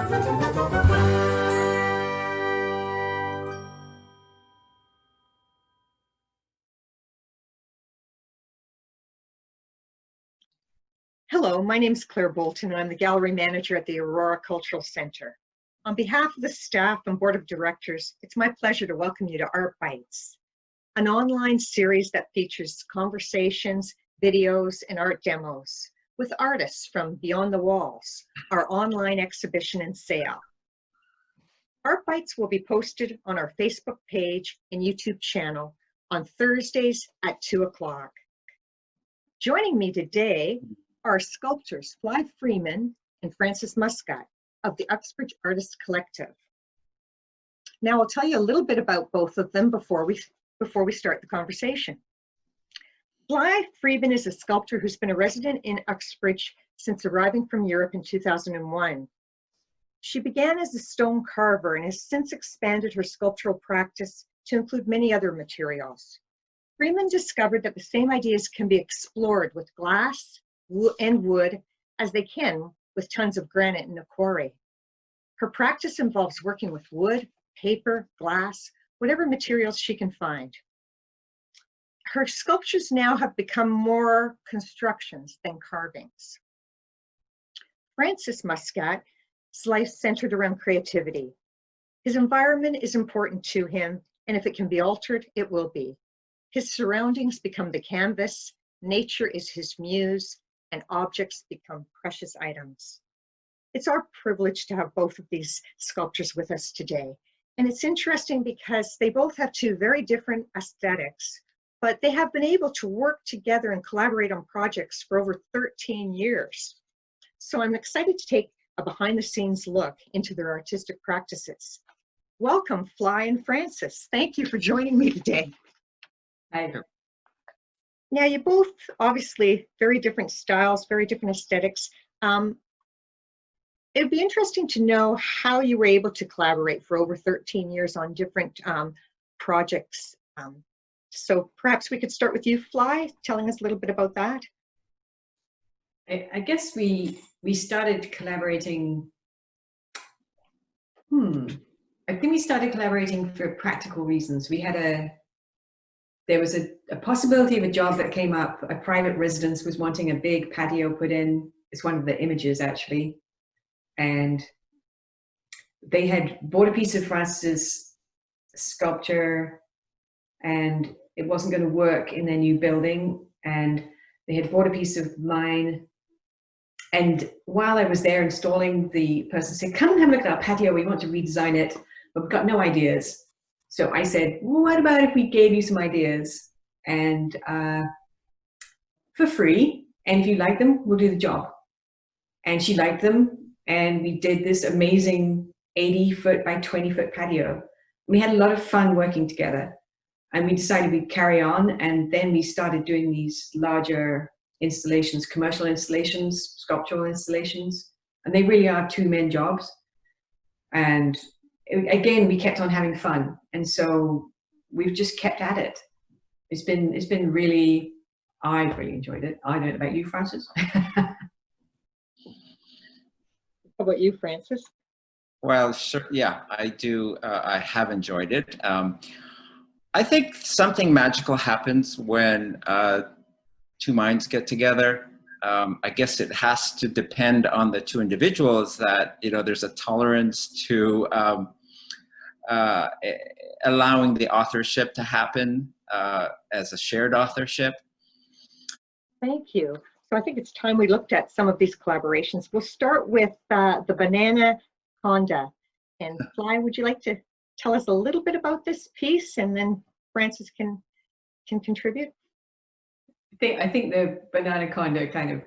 Hello, my name is Clare Bolton, and I'm the gallery manager at the Aurora Cultural Center. On behalf of the staff and board of directors, it's my pleasure to welcome you to Art Bytes, an online series that features conversations, videos, and art demos with artists from Beyond the Walls, our online exhibition and sale. Art Bytes will be posted on our Facebook page and YouTube channel on Thursdays at 2 o'clock. Joining me today are sculptors Freeman and Francis Muscat of the Uxbridge Artists Collective. Now I'll tell you a little bit about both of them before we start the conversation. Freeman is a sculptor who's been a resident in Uxbridge since arriving from Europe in 2001. She began as a stone carver and has since expanded her sculptural practice to include many other materials. Freeman discovered that the same ideas can be explored with glass and wood as they can with tons of granite in a quarry. Her practice involves working with wood, paper, glass, whatever materials she can find. Her sculptures now have become more constructions than carvings. Francis Muscat's life centered around creativity. His environment is important to him, and if it can be altered, it will be. His surroundings become the canvas, nature is his muse, and objects become precious items. It's our privilege to have both of these sculptors with us today. And it's interesting because they both have two very different aesthetics, but they have been able to work together and collaborate on projects for over 13 years. So I'm excited to take a behind the scenes look into their artistic practices. Welcome, Fly and Francis. Thank you for joining me today. Hi. Now, you both obviously very different styles, very different aesthetics. It'd be interesting to know how you were able to collaborate for over 13 years on different projects. So perhaps we could start with you, Fly, telling us a little bit about that. I guess we started collaborating. I think we started collaborating for practical reasons. There was a possibility of a job that came up. A private residence was wanting a big patio put in. It's one of the images actually. And they had bought a piece of Francis's sculpture and it wasn't going to work in their new building. And they had bought a piece of mine. And while I was there installing, the person said, come and have a look at our patio. We want to redesign it, but we've got no ideas. So I said, well, what about if we gave you some ideas and for free, and if you like them, we'll do the job. And she liked them, and we did this amazing 80-foot by 20-foot patio. We had a lot of fun working together, and we decided we'd carry on, and then we started doing these larger installations, commercial installations, sculptural installations, and they really are two-man jobs. And again, we kept on having fun, and so we've just kept at it. It's been really, I've really enjoyed it. I don't know about you, Francis. How about you, Francis? Well, sure. Yeah, I do. I have enjoyed it. I think something magical happens when two minds get together. I guess it has to depend on the two individuals that, there's a tolerance to allowing the authorship to happen as a shared authorship. Thank you. So I think it's time we looked at some of these collaborations. We'll start with the Banana Conda. And Fly, would you like to tell us a little bit about this piece, and then Francis can contribute? I think the Banana Conda kind of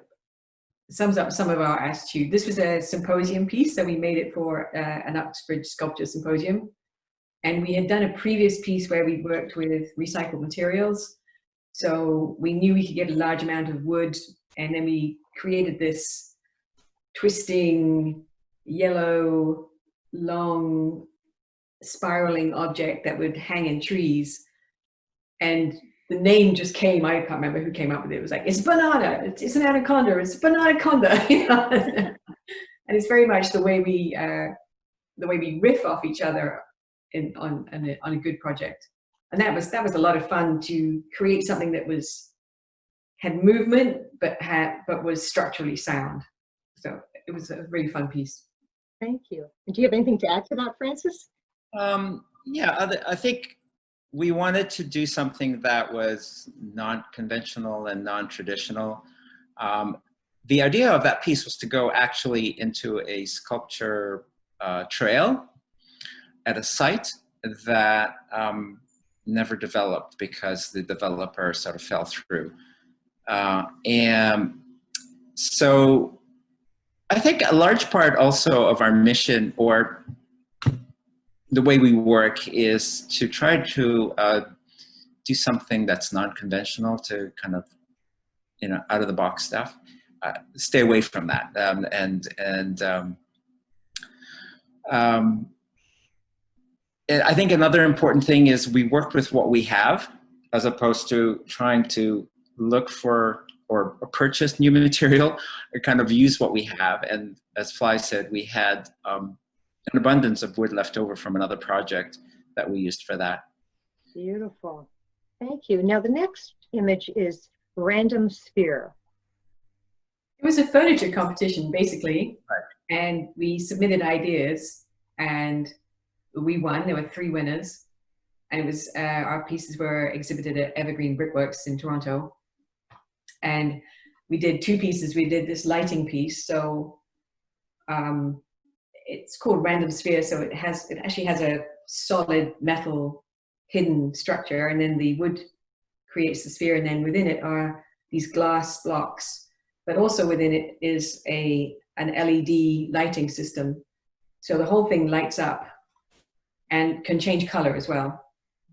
sums up some of our attitude. This was a symposium piece, so we made it for an Uxbridge sculpture symposium. And we had done a previous piece where we worked with recycled materials. So we knew we could get a large amount of wood, and then we created this twisting, yellow, long, spiraling object that would hang in trees. And the name just came, I can't remember who came up with it. It was like, it's banana, it's an anaconda, it's a banana conda. And it's very much the way we riff off each other on a good project. And that was a lot of fun to create something that had movement but was structurally sound. So it was a really fun piece. Thank you. And do you have anything to add to that, Francis? Yeah, I think we wanted to do something that was non-conventional and non-traditional. The idea of that piece was to go actually into a sculpture trail at a site that never developed because the developer sort of fell through. And so I think a large part also of our mission, or the way we work, is to try to do something that's non-conventional, to kind of, out of the box stuff. Stay away from that. And I think another important thing is we work with what we have, as opposed to trying to look for or purchase new material, or kind of use what we have. And as Fly said, we had an abundance of wood left over from another project that we used for that. Beautiful. Thank you. Now the next image is Random Sphere. It was a furniture competition, basically. Right. And we submitted ideas and we won. There were 3 winners. And it was our pieces were exhibited at Evergreen Brickworks in Toronto. And we did 2 pieces. We did this lighting piece. So it's called Random Sphere. So it actually has a solid metal hidden structure, and then the wood creates the sphere, and then within it are these glass blocks. But also within it is an LED lighting system. So the whole thing lights up and can change color as well.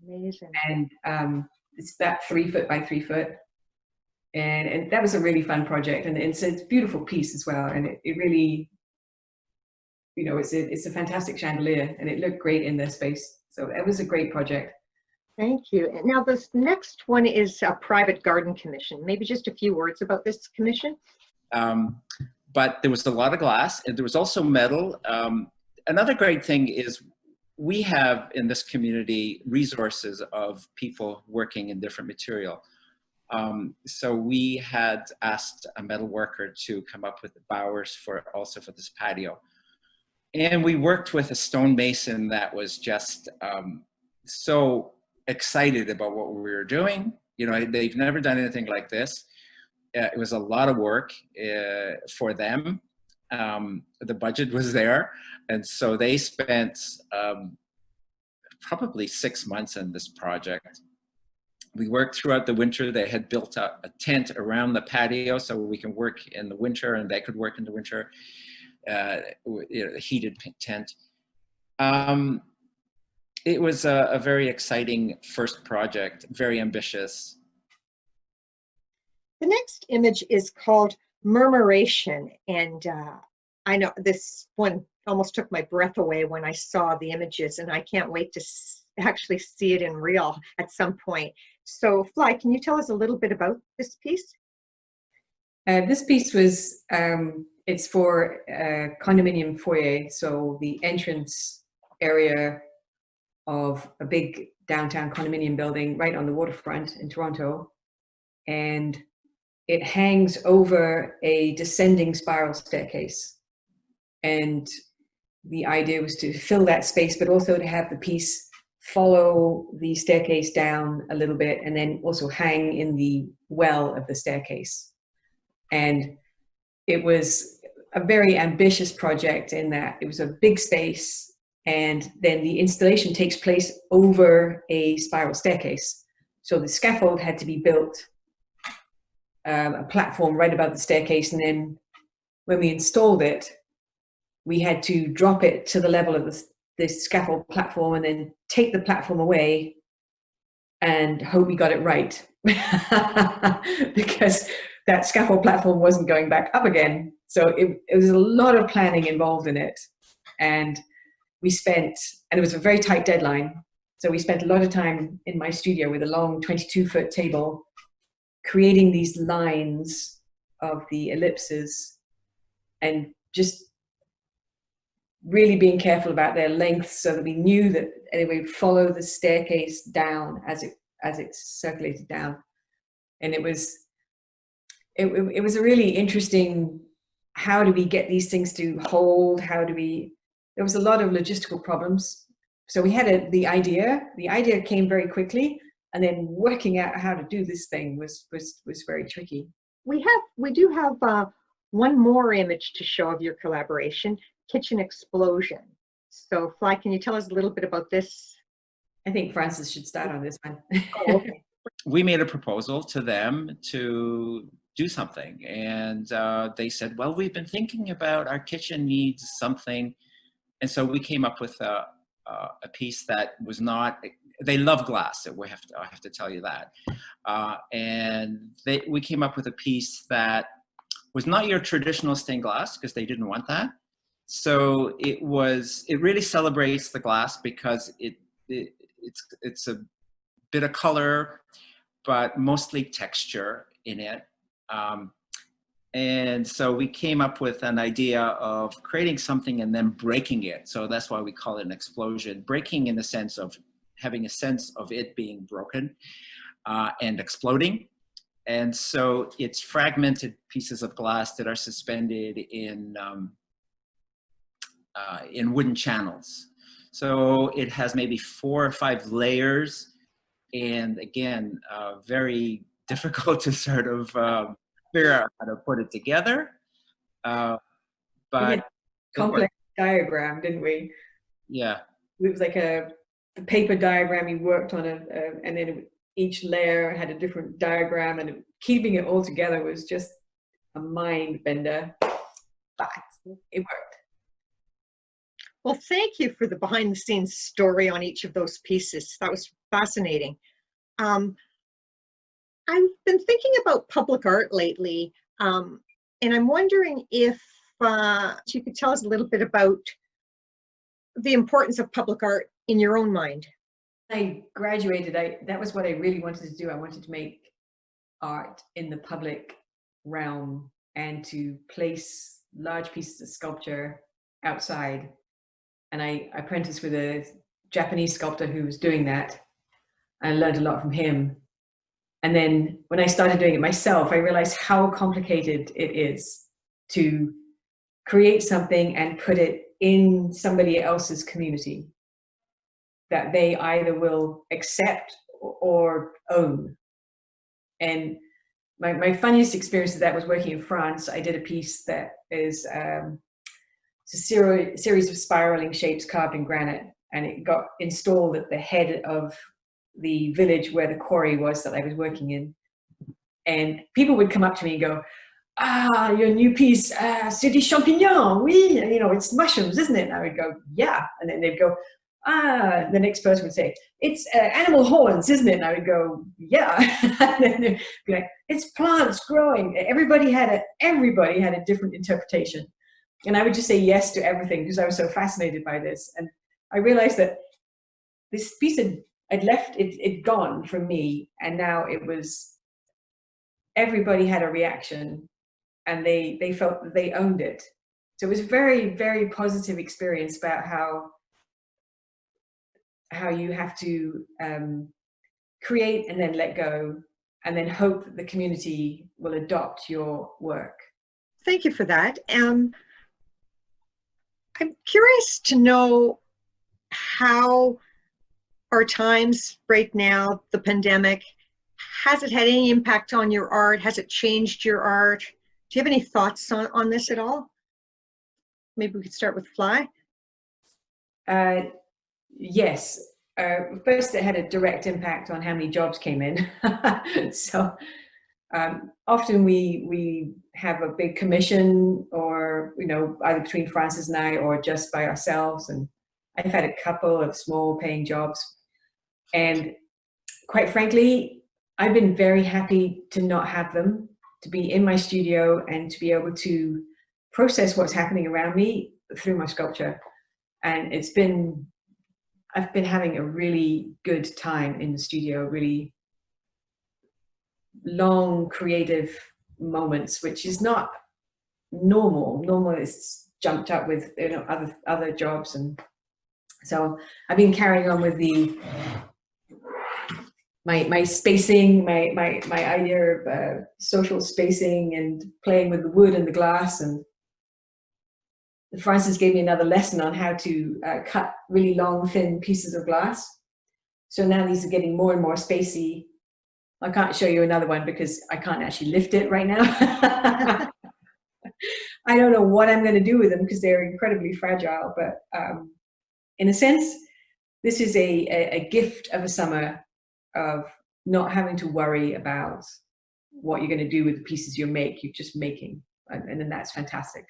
Amazing. And it's about 3 foot by 3 foot. And that was a really fun project. And it's a beautiful piece as well. And it really, it's a fantastic chandelier, and it looked great in their space. So it was a great project. Thank you. And now this next one is a private garden commission. Maybe just a few words about this commission. But there was a lot of glass, and there was also metal. Another great thing is we have in this community resources of people working in different material. So we had asked a metal worker to come up with the bowers for this patio. And we worked with a stonemason that was just so excited about what we were doing. They've never done anything like this. It was a lot of work for them. The budget was there. And so they spent probably 6 months in this project. We worked throughout the winter. They had built a tent around the patio so we can work in the winter, and they could work in the winter, a heated tent. It was a very exciting first project, very ambitious. The next image is called Murmuration. And I know this one almost took my breath away when I saw the images, and I can't wait to actually see it in real at some point. So Fly, can you tell us a little bit about this piece? This piece was, it's for a condominium foyer, so the entrance area of a big downtown condominium building right on the waterfront in Toronto. And it hangs over a descending spiral staircase. And the idea was to fill that space, but also to have the piece follow the staircase down a little bit, and then also hang in the well of the staircase. And it was a very ambitious project in that it was a big space, and then the installation takes place over a spiral staircase. So the scaffold had to be built, a platform right above the staircase, and then when we installed it, we had to drop it to the level of the scaffold platform, and then take the platform away and hope we got it right. Because that scaffold platform wasn't going back up again. So it was a lot of planning involved in it. And it was a very tight deadline. So we spent a lot of time in my studio with a long 22-foot table, creating these lines of the ellipses, and just really being careful about their length so that we knew that anyway, follow the staircase down as it circulated down. And it was a really interesting, how do we get these things to hold? There was a lot of logistical problems. So we had the idea came very quickly, and then working out how to do this thing was very tricky. We do have one more image to show of your collaboration, Kitchen Explosion. So Fly, can you tell us a little bit about this? I think Francis should start on this one. Oh, okay. We made a proposal to them to do something, and they said, well, we've been thinking about our kitchen needs something. And so we came up with a piece that was not, they love glass, I have to tell you that. And we came up with a piece that was not your traditional stained glass, because they didn't want that. So it really celebrates the glass, because it's a bit of color, but mostly texture in it. And so we came up with an idea of creating something and then breaking it. So that's why we call it an explosion. Breaking in the sense of having a sense of it being broken and exploding. And so it's fragmented pieces of glass that are suspended in wooden channels. So it has maybe 4 or 5 layers. And again, very difficult to sort of figure out how to put it together. But we had a complex diagram, didn't we? Yeah. It was like the paper diagram we worked on, and then each layer had a different diagram, and keeping it all together was just a mind bender, but it worked. Well, thank you for the behind the scenes story on each of those pieces. That was fascinating. I've been thinking about public art lately, and I'm wondering if you could tell us a little bit about the importance of public art in your own mind. I graduated, that was what I really wanted to do. I wanted to make art in the public realm and to place large pieces of sculpture outside. And I apprenticed with a Japanese sculptor who was doing that. I learned a lot from him. And then when I started doing it myself, I realized how complicated it is to create something and put it in somebody else's community that they either will accept or own. And my funniest experience of that was working in France. I did a piece that is it's a series of spiraling shapes carved in granite, and it got installed at the head of the village where the quarry was that I was working in. And people would come up to me and go, "Ah, your new piece, c'est des champignons, oui, you know, it's mushrooms, isn't it?" And I would go, "Yeah." And then they'd go, "Ah," the next person would say, "It's animal horns, isn't it?" And I would go, "Yeah." And then they'd be like, "It's plants growing." Everybody had a different interpretation. And I would just say yes to everything because I was so fascinated by this. And I realized that this piece I'd left it gone from me, and now it was, everybody had a reaction, and they felt that they owned it. So it was a very, very positive experience about how you have to create and then let go, and then hope that the community will adopt your work. Thank you for that. I'm curious to know how our times right now, the pandemic, has it had any impact on your art? Has it changed your art? Do you have any thoughts on this at all? Maybe we could start with Fly. Yes. First, it had a direct impact on how many jobs came in. So often we have a big commission, or either between Francis and I or just by ourselves. And I've had a couple of small paying jobs. And quite frankly, I've been very happy to not have them, to be in my studio and to be able to process what's happening around me through my sculpture. And I've been having a really good time in the studio, really long creative moments, which is not normal. Normal is jumped up with other jobs, and so I've been carrying on with my spacing, my idea of social spacing and playing with the wood and the glass. And Francis gave me another lesson on how to cut really long, thin pieces of glass. So now these are getting more and more spacey. I can't show you another one because I can't actually lift it right now. I don't know what I'm going to do with them because they're incredibly fragile. But in a sense, this is a gift of a summer of not having to worry about what you're going to do with the pieces you make. You're just making, and then that's fantastic.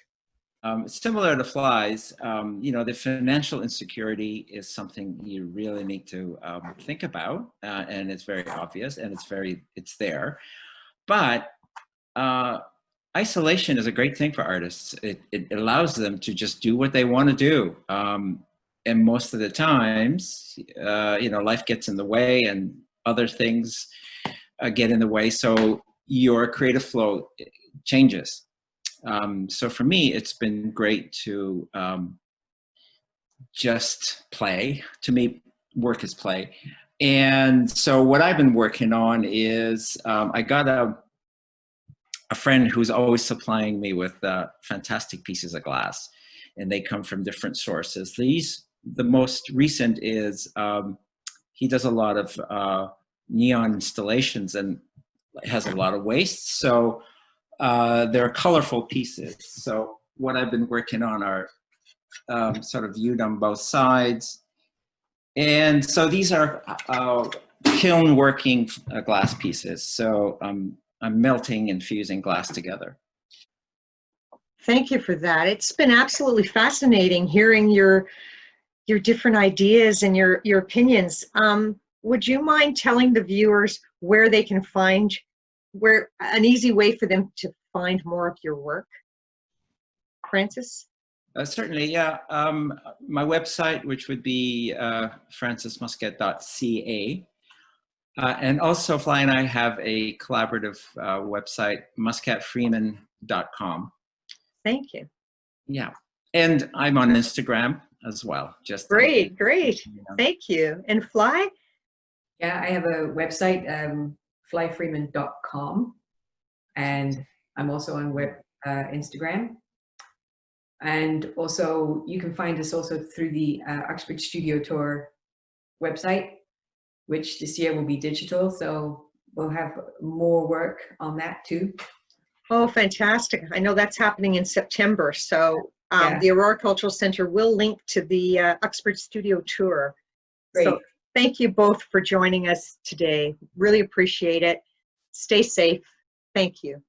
Similar to flies, the financial insecurity is something you really need to think about, and it's very obvious, and it's there. But isolation is a great thing for artists. It allows them to just do what they want to do. And most of the times, life gets in the way and other things get in the way. So your creative flow changes. So for me, it's been great to just play. To me, work is play. And so what I've been working on is I got a friend who's always supplying me with fantastic pieces of glass, and they come from different sources. The most recent is he does a lot of neon installations and has a lot of waste. So they're colorful pieces. So what I've been working on are sort of viewed on both sides. And so these are kiln working glass pieces. So I'm melting and fusing glass together. Thank you for that. It's been absolutely fascinating hearing your different ideas and your opinions. Would you mind telling the viewers where they can find, an easy way for them to find more of your work? Francis? Certainly, yeah. My website, which would be francismuscat.ca. And also, Fly and I have a collaborative website, muscatfreeman.com. Thank you. Yeah. And I'm on Instagram as well. Just great. Thank you. And Fly? Yeah, I have a website, flyfreeman.com, and I'm also on Instagram. And also, you can find us also through the Uxbridge Studio Tour website, which this year will be digital. So we'll have more work on that too. Oh, fantastic. I know that's happening in September. So Yeah. The Aurora Cultural Center will link to the Uxbridge Studio Tour. Great. So thank you both for joining us today. Really appreciate it. Stay safe. Thank you.